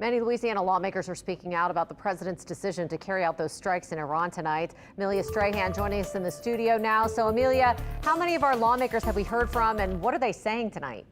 Many Louisiana lawmakers are speaking out about the president's decision to carry out those strikes in Iran tonight. Amelia Strahan joining us in the studio now. So, Amelia, how many of our lawmakers have we heard from, and what are they saying tonight?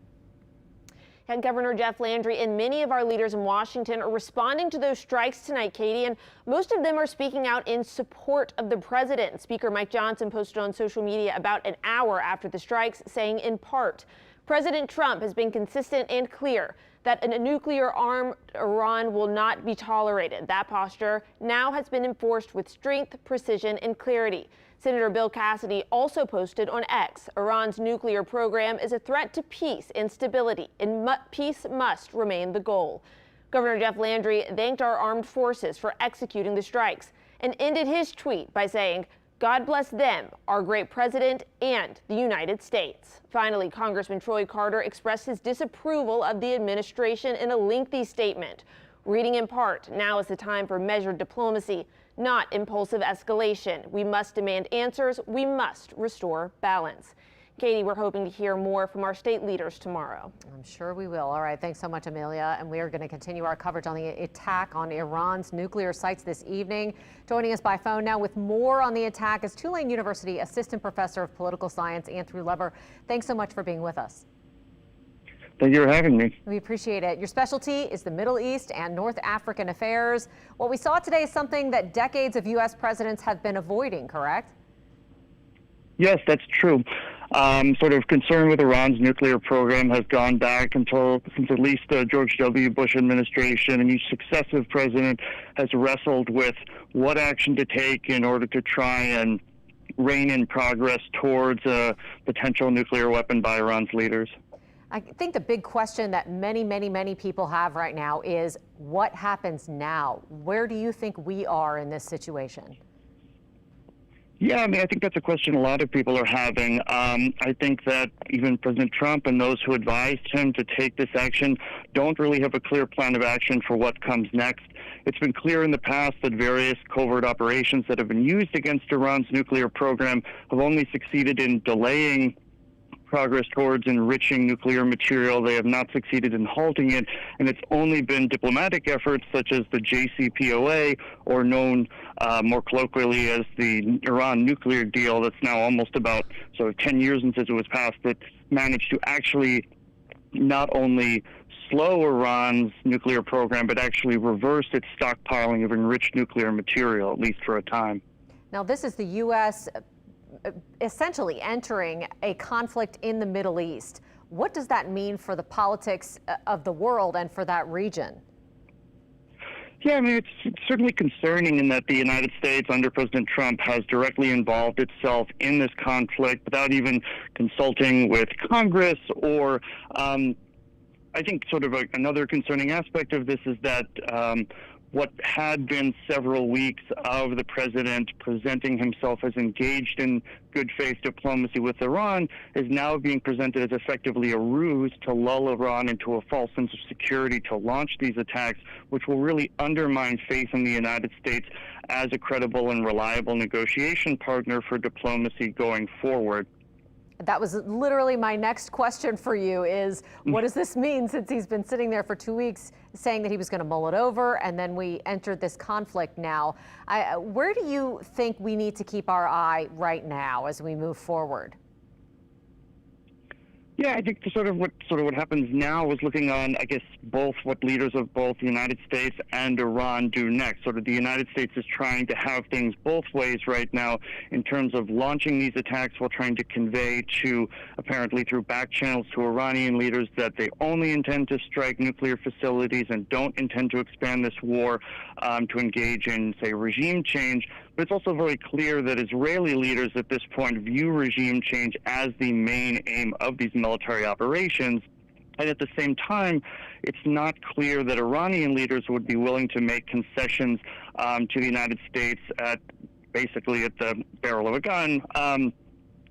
And Governor Jeff Landry and many of our leaders in Washington are responding to those strikes tonight, Katie, and most of them are speaking out in support of the president. Speaker Mike Johnson posted on social media about an hour after the strikes, saying in part, President Trump has been consistent and clear that a nuclear-armed Iran will not be tolerated. That posture now has been enforced with strength, precision, and clarity. Senator Bill Cassidy also posted on X, Iran's nuclear program is a threat to peace and stability, and peace must remain the goal. Governor Jeff Landry thanked our armed forces for executing the strikes and ended his tweet by saying, God bless them, our great president, and the United States. Finally, Congressman Troy Carter expressed his disapproval of the administration in a lengthy statement. Reading in part, now is the time for measured diplomacy, not impulsive escalation. We must demand answers. We must restore balance. Katie, we're hoping to hear more from our state leaders tomorrow. I'm sure we will. All right. Thanks so much, Amelia. And we are going to continue our coverage on the attack on Iran's nuclear sites this evening. Joining us by phone now with more on the attack is Tulane University Assistant Professor of Political Science, Andrew Lever. Thanks so much for being with us. Thank you for having me. We appreciate it. Your specialty is the Middle East and North African affairs. What we saw today is something that decades of U.S. presidents have been avoiding, correct? Yes, that's true. Sort of concern with Iran's nuclear program has gone back since at least the George W. Bush administration, and each successive president has wrestled with what action to take in order to try and rein in progress towards a potential nuclear weapon by Iran's leaders. I think the big question that many people have right now is what happens now? Where do you think we are in this situation? Yeah, I mean, I think that's a question a lot of people are having. I think that even President Trump and those who advised him to take this action don't really have a clear plan of action for what comes next. It's been clear in the past that various covert operations that have been used against Iran's nuclear program have only succeeded in delaying progress towards enriching nuclear material. They have not succeeded in halting it, and it's only been diplomatic efforts such as the JCPOA, or known more colloquially as the Iran nuclear deal, that's now almost about 10 years since it was passed, that managed to actually not only slow Iran's nuclear program, but actually reverse its stockpiling of enriched nuclear material, at least for a time. Now, this is the U.S. essentially entering a conflict in the Middle East. What does that mean for the politics of the world and for that region? Yeah, I mean, it's certainly concerning in that the United States under President Trump has directly involved itself in this conflict without even consulting with Congress or I think another concerning aspect of this is that what had been several weeks of the president presenting himself as engaged in good faith diplomacy with Iran is now being presented as effectively a ruse to lull Iran into a false sense of security to launch these attacks, which will really undermine faith in the United States as a credible and reliable negotiation partner for diplomacy going forward. That was literally my next question for you is, what does this mean, since he's been sitting there for 2 weeks saying that he was going to mull it over, and then we entered this conflict now? Where do you think we need to keep our eye right now as we move forward? Yeah, I think what happens now is looking on, I guess, both what leaders of both the United States and Iran do next. The United States is trying to have things both ways right now in terms of launching these attacks while trying to convey to, apparently through back channels to Iranian leaders, that they only intend to strike nuclear facilities and don't intend to expand this war to engage in, say, regime change. But it's also very clear that Israeli leaders at this point view regime change as the main aim of these military operations. And at the same time, it's not clear that Iranian leaders would be willing to make concessions to the United States basically at the barrel of a gun,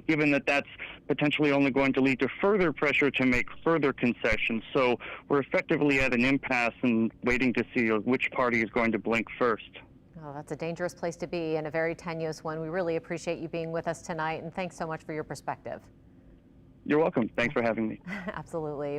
given that that's potentially only going to lead to further pressure to make further concessions. So we're effectively at an impasse and waiting to see which party is going to blink first. Oh, that's a dangerous place to be, and a very tenuous one. We really appreciate you being with us tonight, and thanks so much for your perspective. You're welcome. Thanks for having me. Absolutely.